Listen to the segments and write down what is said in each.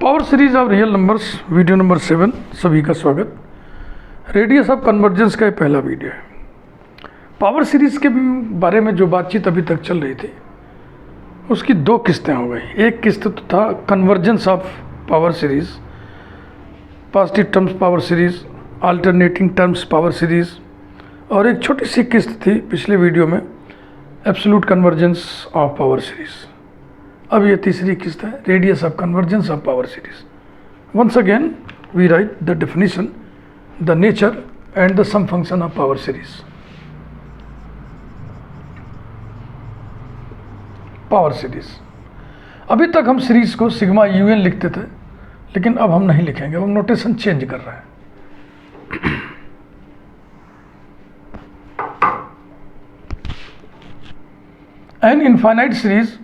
Power series of real numbers video number 7 सभी का स्वागत। रेडियस ऑफ कन्वर्जेंस का ये पहला वीडियो है। पावर सीरीज के बारे में जो बातचीत अभी तक चल रही थी उसकी दो किस्तें हो गई। एक किस्त तो था convergence of power series, positive terms power series, alternating terms power series, और एक छोटी सी किस्त थी पिछले वीडियो में absolute convergence of power series. अब ये तीसरी किस्त है radius of convergence of power series. Once again we write the definition, the nature and the sum function of power series. Power series, अभी तक हम सीरीज को सिग्मा यूएन लिखते थे, लेकिन अब हम नहीं लिखेंगे, हम नोटेशन चेंज कर रहे हैं। An infinite series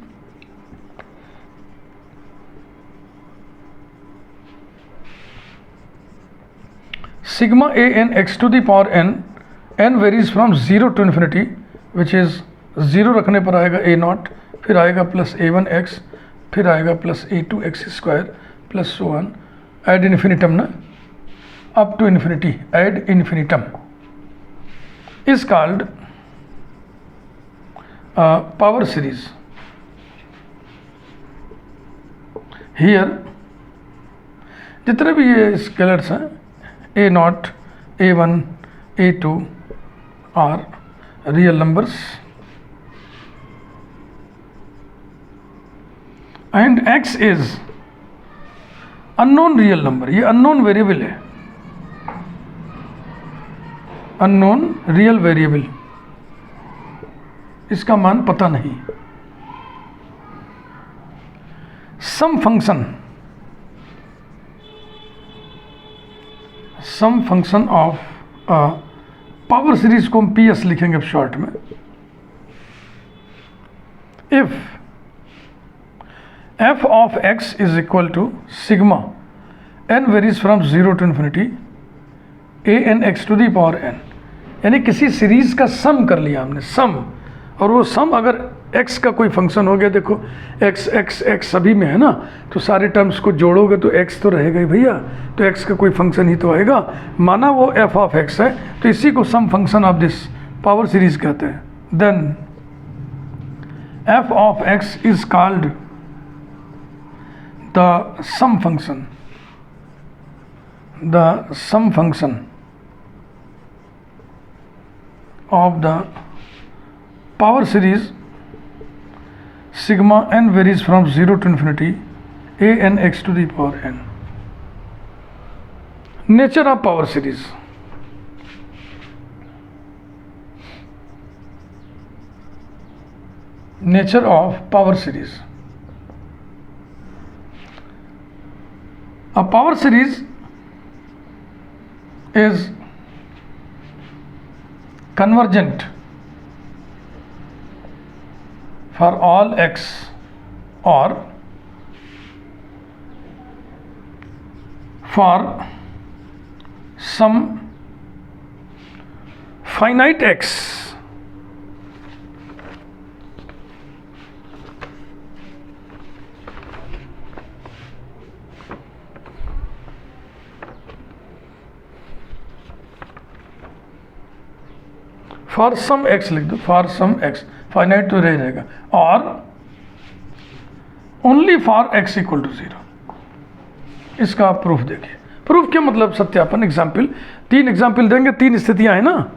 sigma a n x to the power n varies from 0 to infinity, which is 0 रखने पर आएगा a नॉट, फिर आएगा प्लस a1x, फिर आएगा plus a2x square plus so on ad infinitum ना, up to infinity ad infinitum is called power series. Here जितने भी ये स्केलर्स हैं a naught, a1, a2 are real numbers and x is unknown real number. ये unknown variable है, unknown real variable, इसका मान पता नहीं। Sum function of power series को हम पी एस लिखेंगे अब शॉर्ट में। If f of x is equal to sigma n varies from 0 to infinity a n x to the power n, यानी किसी सीरीज का सम कर लिया हमने, सम, और वो सम अगर x का कोई फंक्शन हो गया, देखो x x x सभी में है ना, तो सारे टर्म्स को जोड़ोगे तो x तो रहेगा ही भैया, तो x का कोई फंक्शन ही तो आएगा, माना वो f ऑफ x है, तो इसी को sum function of this power series कहते हैं। Then f of x is called the sum function of the power series sigma n varies from 0 to infinity a n x to the power n. Nature of power series. Nature of power series. A power series is convergent for all x or for some finite x for some x लिख दो, for some x, finite तो रह जाएगा, और only for x equal to 0। इसका आप proof देखिए। Proof क्या मतलब? सत्यापन। एग्जाम्पल, 3 एग्जाम्पल देंगे, 3 स्थितियां हैं ना।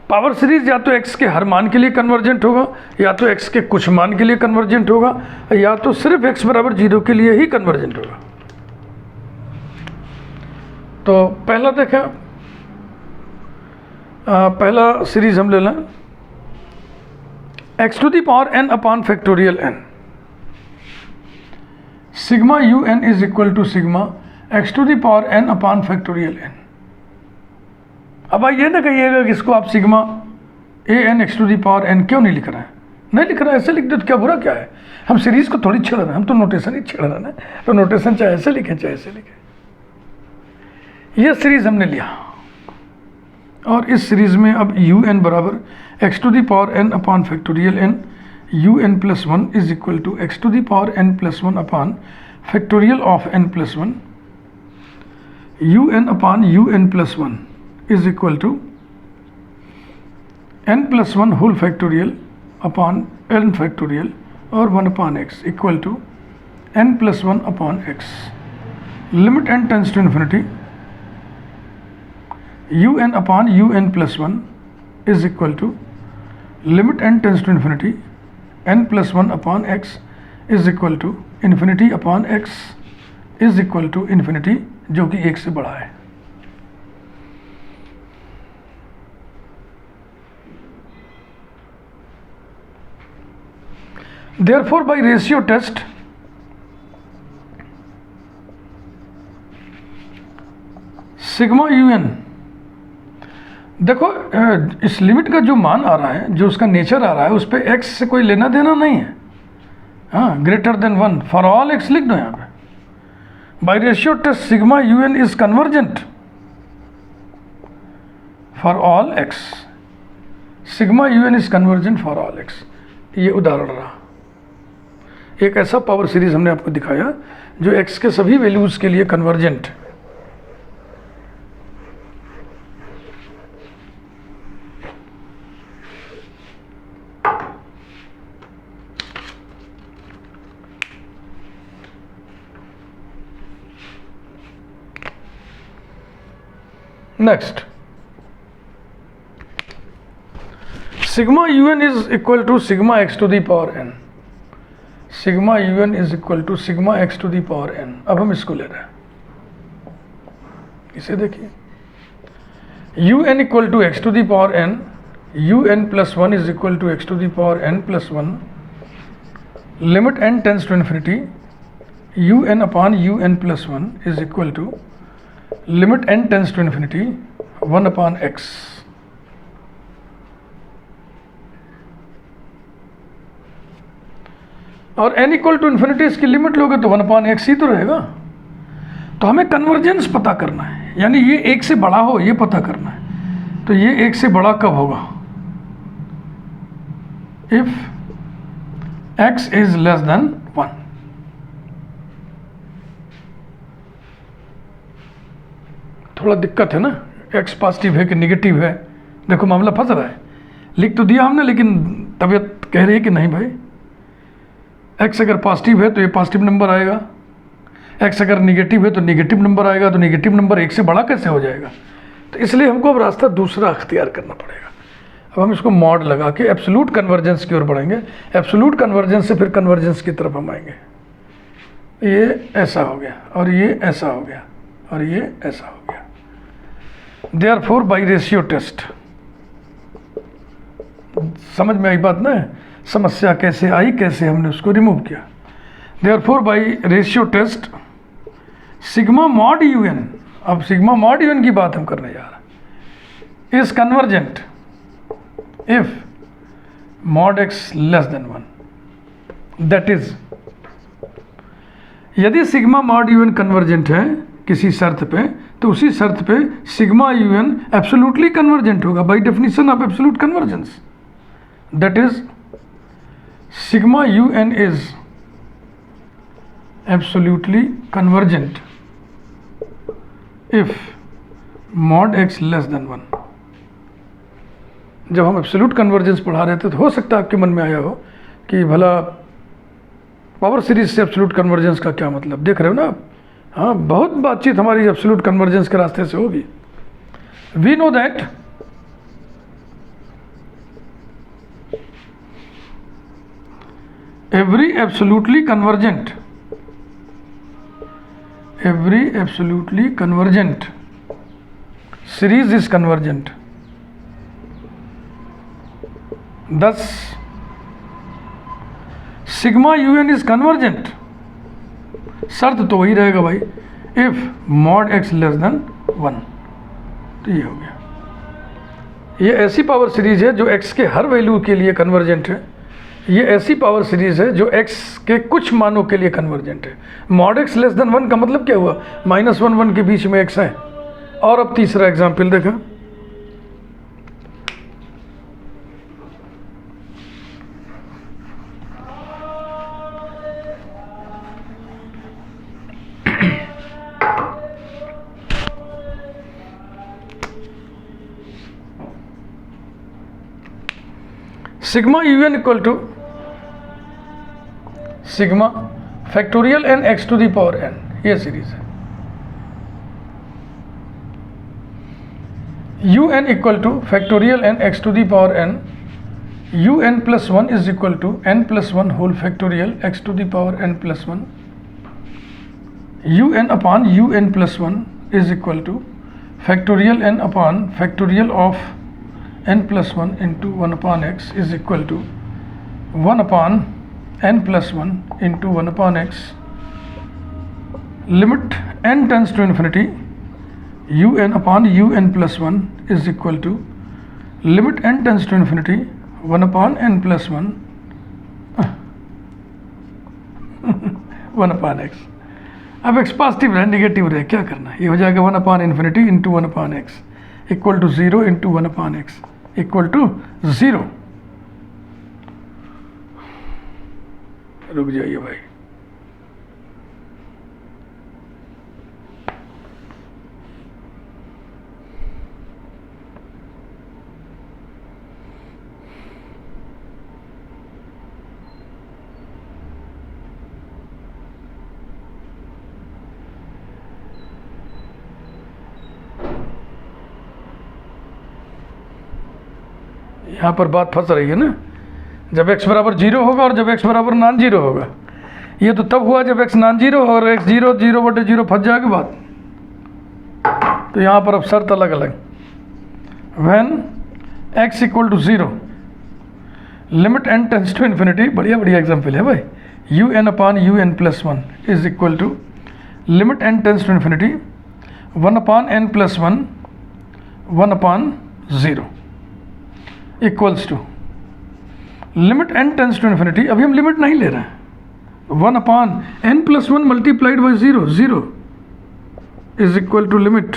पावर सीरीज या तो x के हर मान के लिए कन्वर्जेंट होगा, या तो x के कुछ मान के लिए कन्वर्जेंट होगा, या तो सिर्फ x बराबर 0 के लिए ही कन्वर्जेंट होगा। तो पहला देखें, पहला सीरीज हम ले लें x to the power n upon factorial n। Sigma u n is equal to sigma x to the power n upon factorial n। अब आप ये ना कहिएगा कि इसको आप sigma a n x to the power n क्यों नहीं लिख रहे हैं? नहीं लिख रहा है, ऐसे लिख दो तो क्या बुरा क्या है? हम सीरीज को थोड़ी छेड़ रहे हैं, हम तो नोटेशन ही छेड़ रहे हैं। तो नोटेशन चाहे ऐसे लिखें चाहे ऐसे लिखें। यह सीरीज हमने लिया, और इस सीरीज में अब यू एन बराबर x to the power n upon factorial n, u n plus 1 is equal to x to the power n plus 1 upon factorial of n plus one, un upon un plus one is equal to n plus one whole factorial upon n factorial और 1 upon x equal to n plus one upon x। Limit n tends to infinity un upon un plus one is equal to limit n tends to infinity n plus one upon x is equal to infinity upon x is equal to infinity, जो कि 1 से बड़ा है। Therefore, by ratio test, sigma un, देखो इस limit का जो मान आ रहा है, जो उसका नेचर आ रहा है, उस पर x से कोई लेना देना नहीं है। हाँ, greater than 1 for all x लिख दो यहाँ पे। By ratio test sigma un is convergent for all x, sigma un is convergent for all x। ये उदाहरण रहा, एक ऐसा पावर सीरीज हमने आपको दिखाया जो x के सभी वैल्यूज के लिए convergent. Next, sigma un is equal to sigma x to the power n, sigma un is equal to sigma x to the power n। अब हम इसको ले रहे हैं, इसे देखिए, un equal to x to the power n, un plus one is equal to x to the power n plus one, limit n tends to infinity un upon un plus one is equal to limit n tends to infinity 1 upon x। और n equal to infinity इसकी limit लोगे तो 1 upon x ही तो रहेगा। तो हमें convergence पता करना है, यानी ये 1 से बड़ा हो ये पता करना है। तो ये 1 से बड़ा कब होगा? If x is less than 1। थोड़ा दिक्कत है ना, x पॉजिटिव है कि निगेटिव है, देखो मामला फंस रहा है। लिख तो दिया हमने, लेकिन तबीयत कह रही है कि नहीं भाई, x अगर पॉजिटिव है तो ये पॉजिटिव नंबर आएगा, x अगर निगेटिव है तो निगेटिव नंबर आएगा, तो निगेटिव नंबर 1 से बड़ा कैसे हो जाएगा? तो इसलिए हमको अब रास्ता दूसरा अख्तियार करना पड़ेगा। अब हम इसको मॉड लगा के एब्सोल्यूट कन्वर्जेंस की ओर बढ़ेंगे। एब्सोल्यूट कन्वर्जेंस से फिर कन्वर्जेंस की तरफ हम आएंगे। ये ऐसा हो गया और ये ऐसा हो गया और ये ऐसा हो गया। देयरफॉर बाय रेशियो टेस्ट, समझ में आई बात ना? समस्या कैसे आई, कैसे हमने उसको रिमूव किया। Therefore by ratio test sigma mod un, अब सिग्मा मॉड un की बात हम करने जा रहे हैं, is convergent if mod x less than 1। That is, यदि सिग्मा मॉड un कन्वर्जेंट है किसी शर्त पे, तो उसी शर्त पे सिग्मा un एब्सोल्युटली कन्वर्जेंट होगा by definition of absolute convergence. That is sigma un is absolutely convergent if mod x less than 1। जब हम एब्सोल्यूट कन्वर्जेंस पढ़ा रहे थे तो हो सकता है आपके मन में आया हो कि भला पावर सीरीज से एब्सोल्यूट कन्वर्जेंस का क्या मतलब, देख रहे हो ना आप? हाँ, बहुत बातचीत हमारी एब्सोल्यूट कन्वर्जेंस के रास्ते से होगी। We know that every absolutely convergent series is convergent. Thus sigma un is convergent। शर्त तो वही रहेगा भाई, if mod x less than 1। तो ये हो गया। ये ऐसी पावर सीरीज है जो x के हर वैल्यू के लिए कन्वर्जेंट है। ये ऐसी पावर सीरीज है जो x के कुछ मानों के लिए कन्वर्जेंट है। मॉड x लेस देन 1 का मतलब क्या हुआ? -1 1 के बीच में x है। और अब तीसरा एग्जाम्पल देखा, sigma u n equal to sigma factorial n x to the power n, ये सीरीज है। U n equal to factorial n x to the power n, u n plus one is equal to n plus one whole factorial x to the power n plus one, u n upon u n plus one is equal to factorial n upon factorial of n plus 1 into 1 upon x is equal to 1 upon n plus 1 into 1 upon x, limit n tends to infinity, un upon un plus 1 is equal to limit n tends to infinity 1 upon n plus 1 1 upon x। अब x positive रहे negative रहे, क्या करना है, ये हो जाएगा 1 upon infinity into 1 upon x equal to 0 into 1 upon x equal to 0। रुक जाइए भाई, यहाँ पर बात फंस रही है ना, जब x बराबर 0 होगा और जब x बराबर नॉन जीरो होगा। ये तो तब हुआ जब x नॉन जीरो और x 0 0 बटे 0 फंस जाएगी बात। तो यहाँ पर अब शर्त अलग अलग, when x equal to 0 limit n tends to infinity, बढ़िया बढ़िया एग्जाम्पल है भाई, u n upon u n plus one is equal to limit n tends to infinity 1 upon n plus 1 1 upon 0 equals to limit n tends to infinity, अभी हम limit नहीं ले रहे हैं, 1 upon n plus 1 multiplied by 0 0 is equal to limit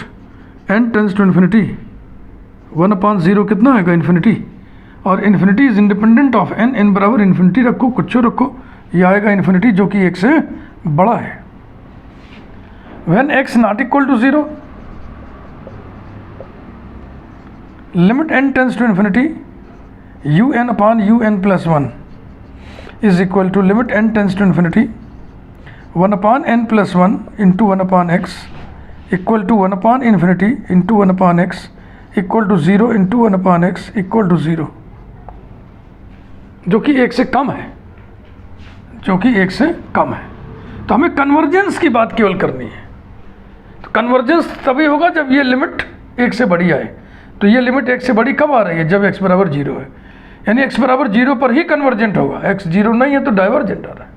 n tends to infinity 1 upon 0 कितना आएगा infinity, और infinity is independent of n, n बराबर इन्फिनिटी रखो कुछ रखो, ये आएगा इन्फिनिटी जो कि 1 से बड़ा है। When x not equal to 0 limit n tends to infinity u n upon u n plus 1 is equal to limit n tends to infinity 1 upon n plus 1 into 1 upon x equal to 1 upon infinity into 1 upon x equal to 0 into 1 upon x equal to 0, जो कि 1 से कम है, जो कि 1 से कम है। तो हमें कन्वर्जेंस की बात केवल करनी है। तो कन्वर्जेंस तभी होगा जब ये लिमिट 1 से बड़ी आए। तो ये लिमिट 1 से बड़ी कब आ रही है, जब x बराबर 0 है, यानी x बराबर 0 पर ही कन्वर्जेंट होगा, x 0 नहीं है तो डाइवर्जेंट आ रहा है।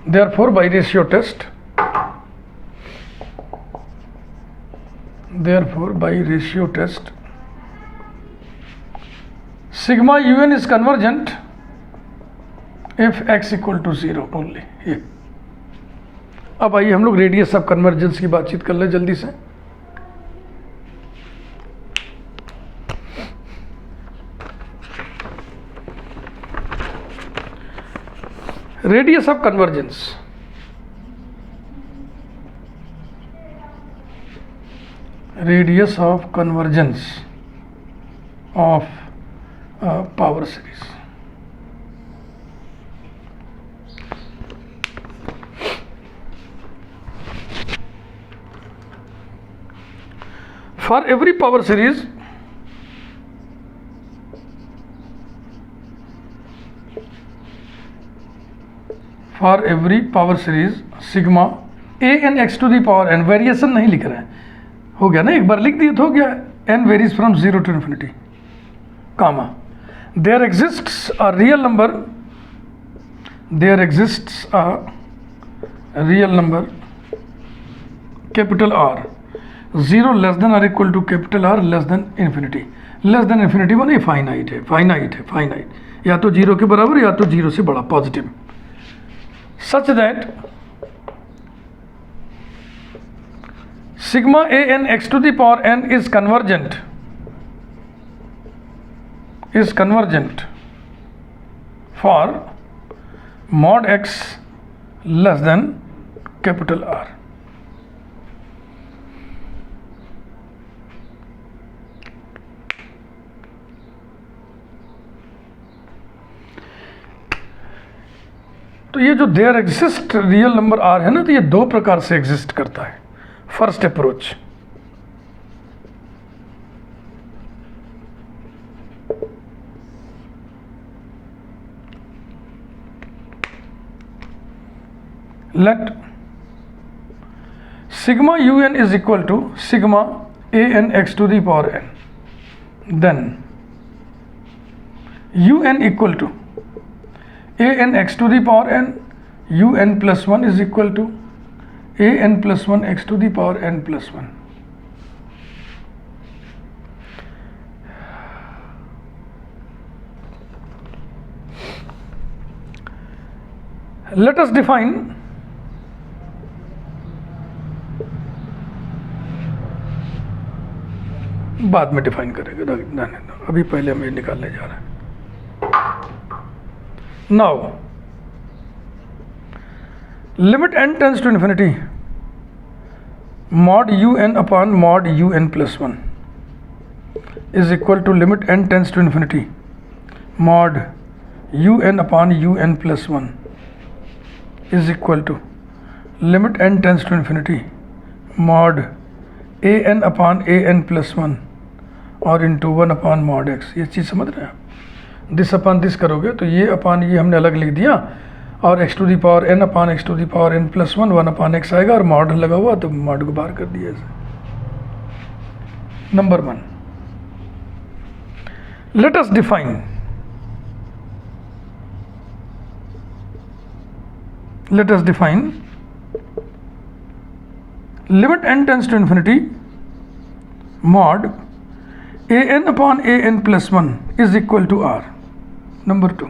Therefore by ratio test, therefore by ratio test sigma un is convergent if x equal to 0 only. अब आइए हम लोग रेडियस ऑफ कन्वर्जेंस की बातचीत कर ले जल्दी से। Radius of convergence, radius of convergence of power series. For every power series, for every power series sigma a n x to the power n, variation नहीं लिख रहे हैं, हो गया ना, एक बार लिख दिए तो हो गया, n varies from 0 to infinity, comma there exists a real number, there exists a real number capital R 0 less than R equal to capital R less than infinity. Less than infinity माने finite है, finite है, finite, या तो 0 के बराबर या तो 0 से बड़ा, positive, such that sigma a n x to the power n is convergent for mod x less than capital R। तो ये जो there exist real number R है ना, तो ये दो प्रकार से एग्जिस्ट करता है। First approach, let sigma un is equal to sigma an x to the power n, then un equal to an x to the power n, un plus 1 is equal to an plus 1 x to the power n plus 1. Let us define बाद में define करेंगे, अभी पहले हम ये निकालने जा रहे हैं। Now limit n tends to infinity mod u n upon mod u n plus 1 is equal to limit n tends to infinity mod u n upon u n plus 1 is equal to limit n tends to infinity mod a n upon a n plus 1 और into 1 upon mod x. ये चीज़ समझ रहे हैं? This upon this करोगे तो ये upon ये हमने अलग लिख दिया, और x to the power n upon x to the power n plus 1 upon x आएगा, और मॉड लगा हुआ तो मॉड को बाहर कर दिया ऐसे। Number 1, late us define, let us define limit n tends to infinity mod an upon an plus 1 is equal to r. Number 2,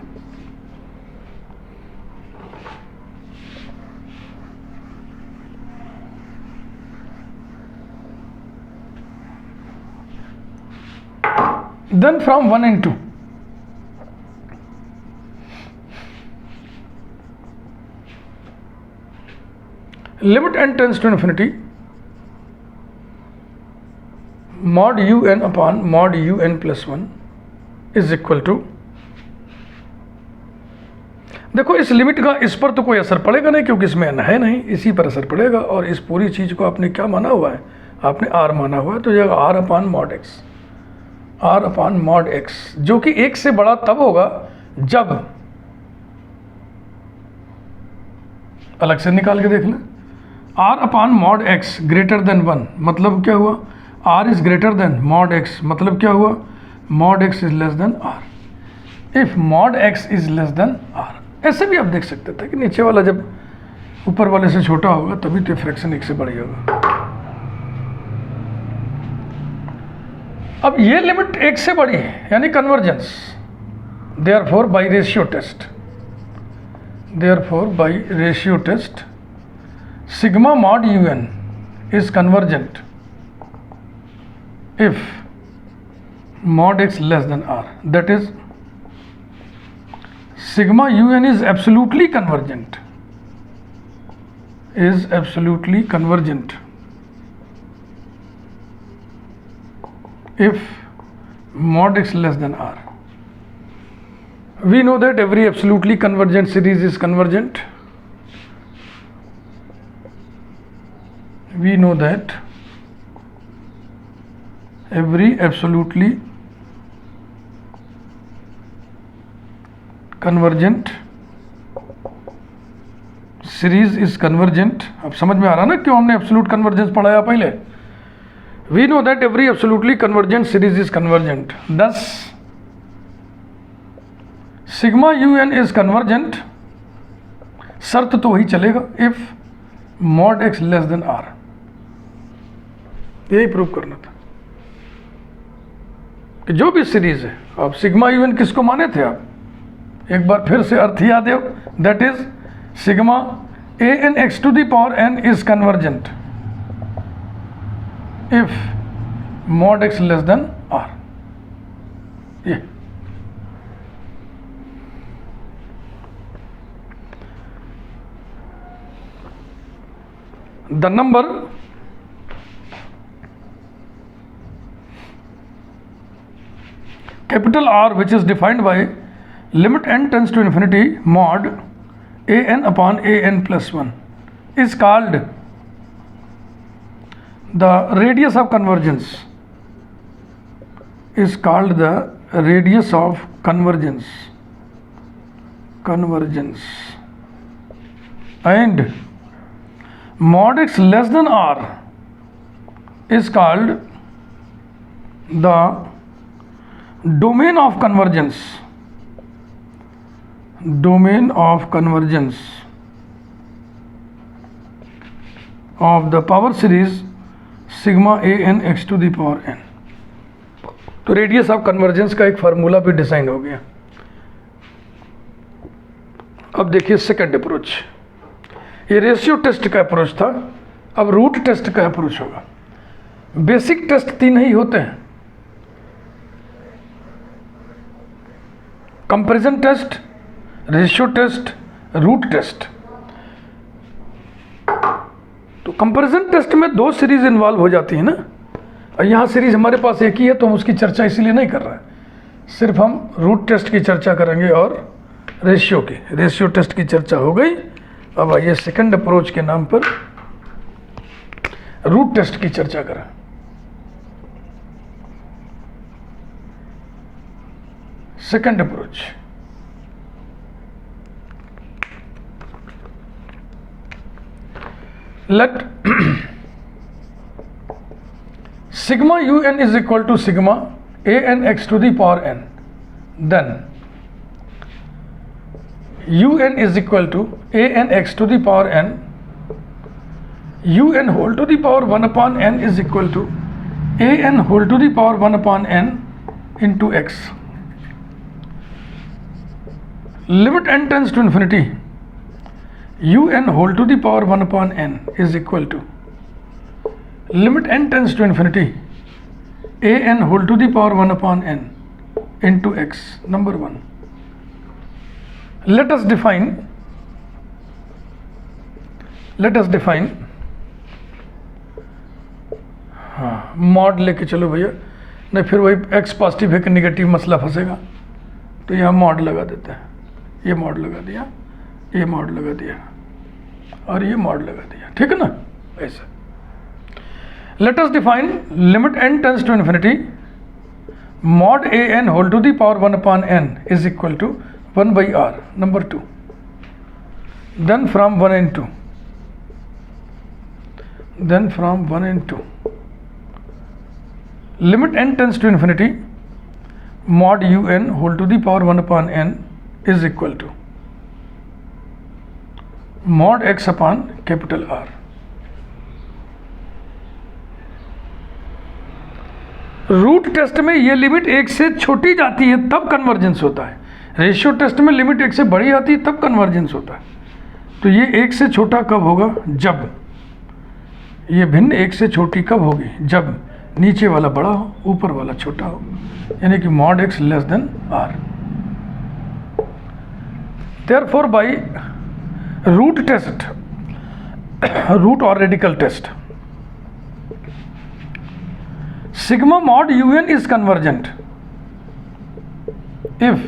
then from 1 and 2 limit n tends to infinity mod un upon mod un plus 1 is equal to, देखो इस limit का इस पर तो कोई असर पड़ेगा नहीं क्योंकि इसमें n है नहीं, इसी पर असर पड़ेगा। और इस पूरी चीज़ को आपने क्या माना हुआ है? आपने r माना हुआ है, तो यह r upon mod x, r upon mod x, जो कि 1 से बड़ा तब होगा जब, अलग से निकाल के देख लें, r upon mod x greater than 1, मतलब क्या हुआ? r is greater than mod x, मतलब क्या हुआ? Mod x is less than r। If mod x is less than r, ऐसे भी आप देख सकते थे कि नीचे वाला जब ऊपर वाले से छोटा होगा तभी तो फ्रैक्शन 1 से बड़ी होगा। अब ये लिमिट 1 से बड़ी है यानी convergence, therefore by ratio test, therefore by ratio test sigma mod un is convergent if mod x less than r, that is sigma un is absolutely convergent, is absolutely convergent if mod x less than r. We know that every absolutely convergent series is convergent. We know that every absolutely convergent series is convergent. अब समझ में आ रहा ना क्यों हमने absolute convergence पढ़ाया पहले? We know that every absolutely convergent series is convergent. Thus, sigma un is convergent. शर्त तो वही चलेगा if mod x less than r. यही प्रूव करना था कि जो भी सीरीज है, अब सिग्मा यूएन किसको माने थे आप? एक बार फिर से अर्थ याद है, that is sigma a n x to the power n is convergent if mod x less than R. ये the number capital R which is defined by limit n tends to infinity mod an upon an plus 1 is called the radius of convergence, is called the radius of convergence, and mod x less than r is called the domain of convergence, of the power series sigma a n x to the power n। तो radius of convergence का एक formula भी design हो गया। अब देखिए second approach, ये ratio test का अप्रोच था, अब रूट टेस्ट का अप्रोच होगा। बेसिक टेस्ट 3 ही होते हैं, comparison test, ratio test, root test. तो कंपैरिजन टेस्ट में 2 सीरीज इन्वॉल्व हो जाती है ना, और यहाँ सीरीज हमारे पास एक ही है तो हम उसकी चर्चा इसीलिए नहीं कर रहे हैं, सिर्फ हम रूट टेस्ट की चर्चा करेंगे और रेशियो टेस्ट की चर्चा हो गई। अब आइए सेकंड अप्रोच के नाम पर रूट टेस्ट की चर्चा करें। Second approach, let sigma un is equal to sigma a n x to the power n, then un is equal to a n x to the power n, un whole to the power 1 upon n is equal to a n whole to the power 1 upon n into x। Limit n tends to infinity, un whole to the power 1 upon n is equal to limit n tends to infinity a n whole to the power 1 upon n into x, number 1। let us define हाँ mod लेके चलो भैया, नहीं फिर वही x positive है कि negative मसला फंसेगा, तो यहाँ मॉड लगा देते हैं, ये मॉड लगा दिया, ये मॉड लगा दिया और ये मॉड लगा दिया, ठीक है ना। ऐसा let us define limit n tends to infinity mod a n whole to the power 1 upon n is equal to 1 by r, number 2। then from 1 and 2 limit n tends to infinity mod un whole to the power 1 upon n is equal to mod x upon capital R। Root test में ये limit 1 से छोटी जाती है तब convergence होता है, ratio test में लिमिट 1 से बड़ी आती है तब कन्वर्जेंस होता है। तो ये 1 से छोटा कब होगा, जब ये भिन्न 1 से छोटी कब होगी, जब नीचे वाला बड़ा हो ऊपर वाला छोटा हो, यानी कि mod x less than r। Therefore by root test, root और radical test, sigma mod un is convergent if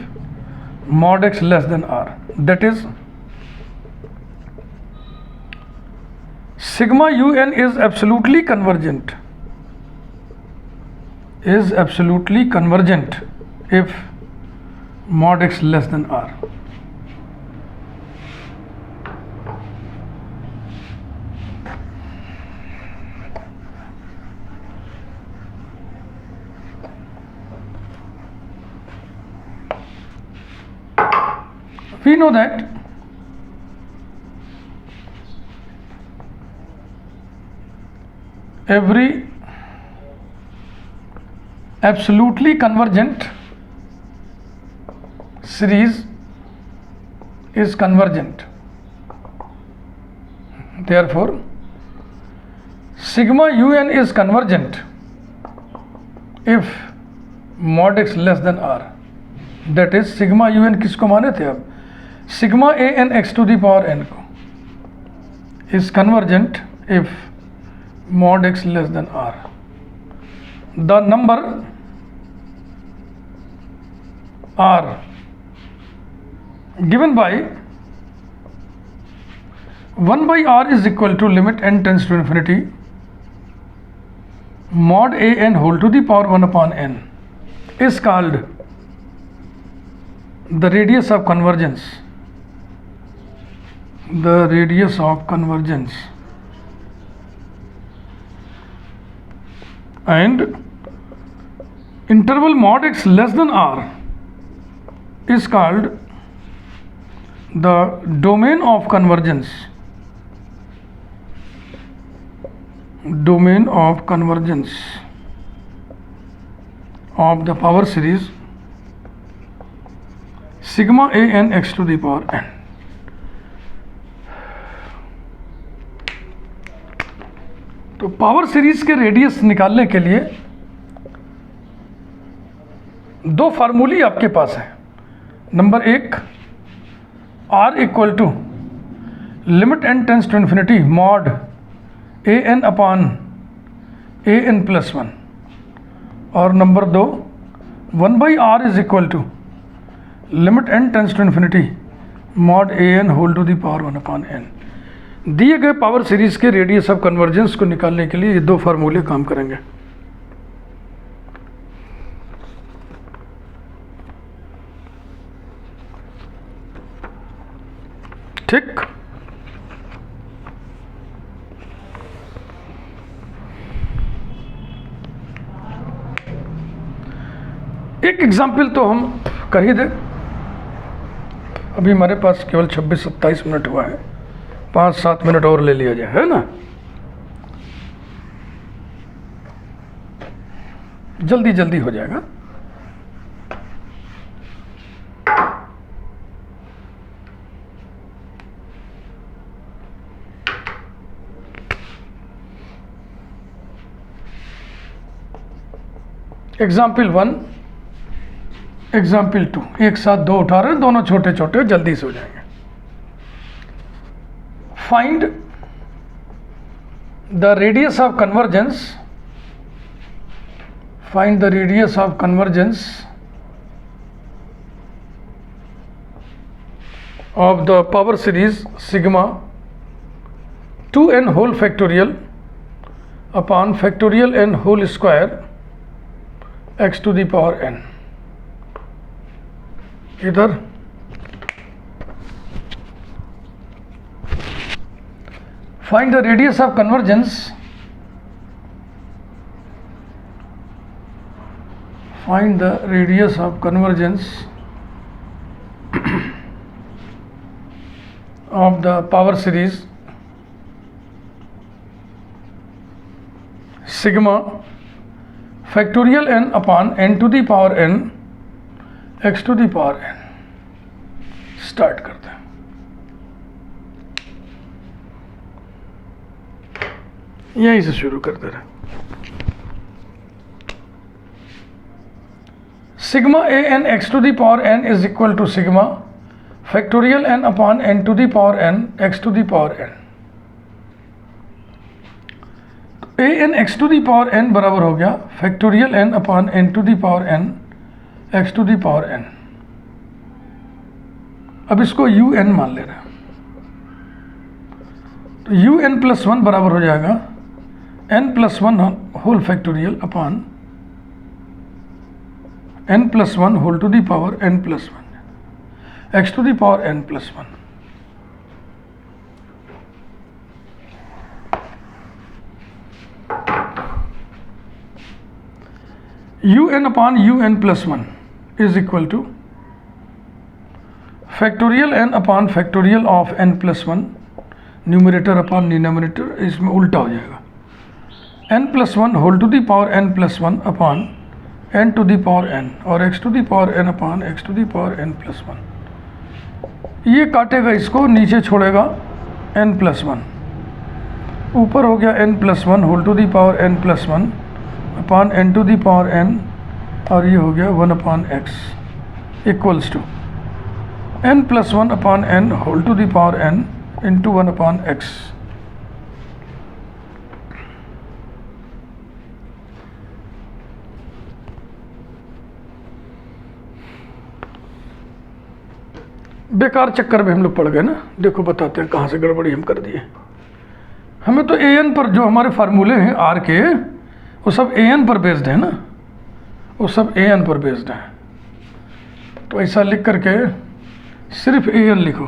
mod x less than r, that is sigma un is absolutely convergent if mod x less than r। We know that every absolutely convergent series is convergent, therefore sigma un is convergent if mod x less than r, that is sigma un किसको माने थे, अब sigma a n x to the power n को, is convergent if mod x less than r। the number r given by 1 by r is equal to limit n tends to infinity mod a n whole to the power 1 upon n is called the radius of convergence. The radius of convergence. And interval mod x less than r is called the domain of convergence. Domain of convergence of the power series sigma a n x to the power n. तो power series के radius निकालने के लिए दो फार्मूली आपके पास है. Number एक, r equal to limit n tends to infinity mod a n upon a n plus 1. और नंबर दो, 1 by r is equal to limit n tends to infinity mod a n whole to the power 1 upon n. दिए गए power series के radius of convergence को निकालने के लिए ये दो फार्मूले काम करेंगे. ठीक. एक एग्जाम्पल तो हम कर ही दें. अभी हमारे पास केवल 26-27 मिनट हुआ है, 5-7 मिनट और ले लिया जाए, है ना. जल्दी जल्दी हो जाएगा. एग्जाम्पल 1, एग्जाम्पल 2, एक साथ दो उठा रहे हैं, दोनों छोटे छोटे, जल्दी से हो जाएंगे. Find the radius of convergence. Find the radius of convergence of the power series sigma 2n whole factorial upon factorial n whole square x to the power n. इधर find the radius of convergence. Find the radius of convergence of the power series sigma factorial n upon n to the power n x to the power n. Start करते हैं. यहीं से शुरू करते रहे. Sigma a n x to the power n is equal to sigma factorial n upon n to the power n x to the power n. A n x to the power n बराबर हो गया factorial n upon n to the power n x to the power n. अब इसको u n मान ले रहे हैं, तो u n प्लस 1 बराबर हो जाएगा n plus 1 whole factorial upon n plus 1 whole to the power n plus 1 x to the power n plus 1. u n upon u n plus 1 is equal to factorial n upon factorial of n plus 1, numerator upon denominator, इसमें उल्टा हो जाएगा. n plus 1 whole to the power n plus 1 upon n to the power n और x to the power n upon x to the power n plus 1. ये काटेगा, इसको नीचे छोड़ेगा n प्लस 1, ऊपर हो गया n plus 1 whole to the power n plus 1 upon n to the power n, और ये हो गया 1 upon x equals to n plus 1 upon n whole to the power n into 1 upon x. बेकार चक्कर में हम लोग पड़ गए ना। देखो बताते हैं कहाँ से गड़बड़ी हम कर दिए। हमें तो an पर जो हमारे फार्मूले हैं r के, वो सब an पर बेस्ड है ना, वो सब an पर बेस्ड है। तो ऐसा लिख करके सिर्फ an लिखो,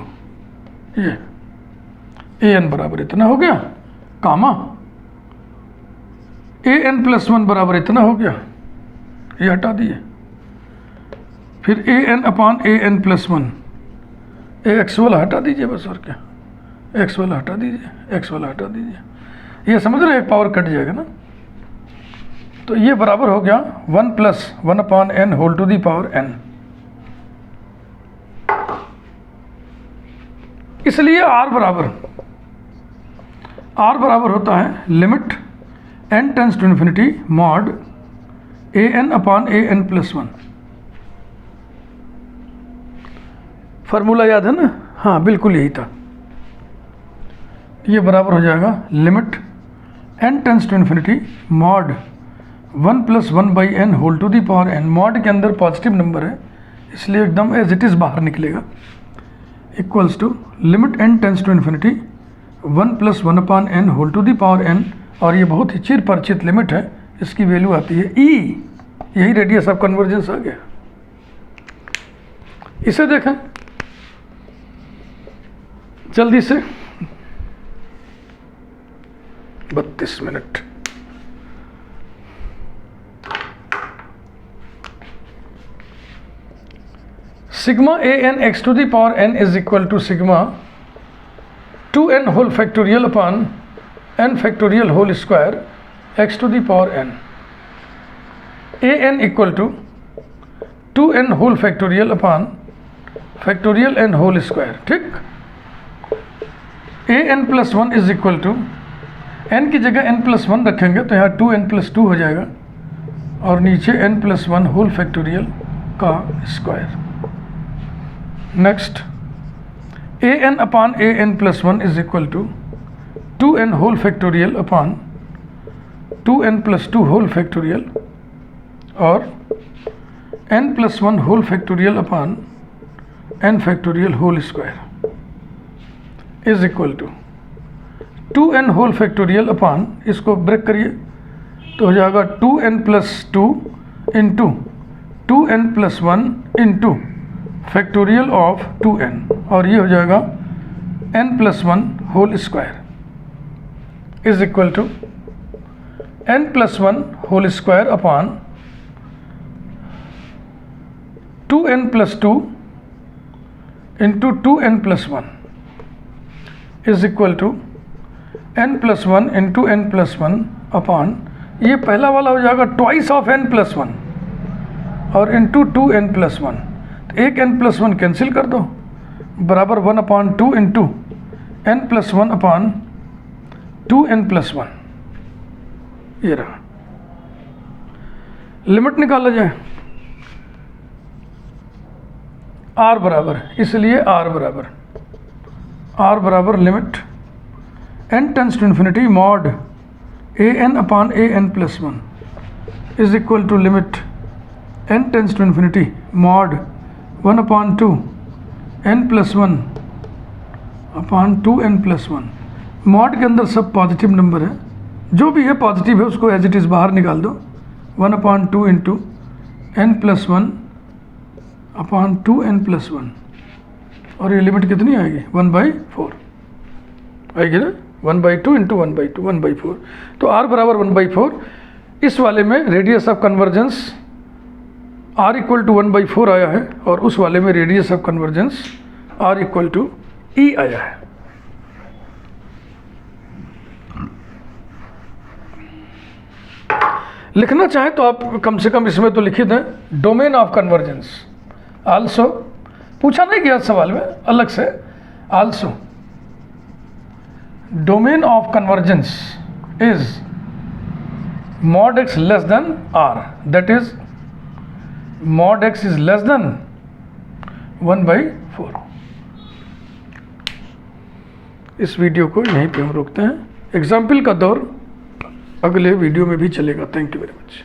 ये an बराबर इतना हो गया, कामा an+1 बराबर इतना हो गया, ये हटा दिए। फिर an/an+1, x वाला हटा दीजिए बस, और क्या, x वाला हटा दीजिए, x वाला हटा दीजिए। ये समझ रहे, एक पावर कट जाएगा ना। तो ये बराबर हो गया 1 + 1/n whole to the power n। इसलिए r बराबर होता है limit n tends to infinity mod an/an+1। Formula याद है ना? हाँ बिल्कुल यही था। ये बराबर हो जाएगा limit n tends to infinity mod 1 + 1/n whole to the power n। Mod के अंदर पॉजिटिव नंबर है, इसलिए एकदम एज इट इज़ बाहर निकलेगा, equals to limit n tends to infinity 1 + 1/n whole to the power n। और ये बहुत ही चिर परिचित लिमिट है, इसकी वैल्यू आती है e। यही रेडियस ऑफ कन्वर्जेंस आ गया। इसे देखें जल्दी से, 32 minute. Sigma an x to the power n is equal to sigma 2n whole factorial upon n factorial whole square x to the power n। an equal to 2n whole factorial upon factorial n whole square. ठीक, an+1 is equal to, n की जगह n+1 रखेंगे तो यहाँ 2n+2 हो जाएगा, और नीचे n+1 होल फैक्टोरियल का square. Next an/an+1 is equal to 2n whole factorial upon 2n+2 whole factorial, और n+1 whole factorial upon n factorial whole square is equal to 2n whole factorial upon, इसको break करिए तो हो जाएगा 2n+2 into 2n+1 into factorial of 2n, और ये हो जाएगा n+1 whole square is equal to n+1 whole square upon 2n+2 into 2n+1 is equal to n+1 into n+1 upon, ये पहला वाला हो जाएगा ट्वाइस ऑफ n+1 और इंटू 2n+1। तो एक n+1 कैंसिल कर दो, बराबर 1/2 इंटू n+1 अपॉन 2n+1। ये रहा, लिमिट निकाला जाए r बराबर, इसलिए r बराबर limit n tends to infinity mod an/an+1 is equal to limit n tends to infinity mod 1/2 n+1 upon 2n+1। Mod के अंदर सब पॉजिटिव नंबर है, जो भी है पॉजिटिव है उसको एज इट इज़ बाहर निकाल दो, 1/2 इंटू n+1 अपॉन 2n+1, और ये लिमिट कितनी आएगी 1/4 आएगी ना, 1/2 इंटू 1/2 1/4। तो r बराबर 1/4। इस वाले में radius of convergence r equal to 1/4 आया है, और उस वाले में radius of convergence r equal to e आया है। लिखना चाहे तो आप कम से कम इसमें तो लिखित है डोमेन ऑफ कन्वर्जेंस आल्सो, पूछा नहीं गया सवाल में अलग से, also domain of convergence is mod x less than r, that is mod x is less than 1/4। इस वीडियो को यहीं पे हम रोकते हैं, एग्जाम्पल का दौर अगले वीडियो में भी चलेगा। Thank you very much.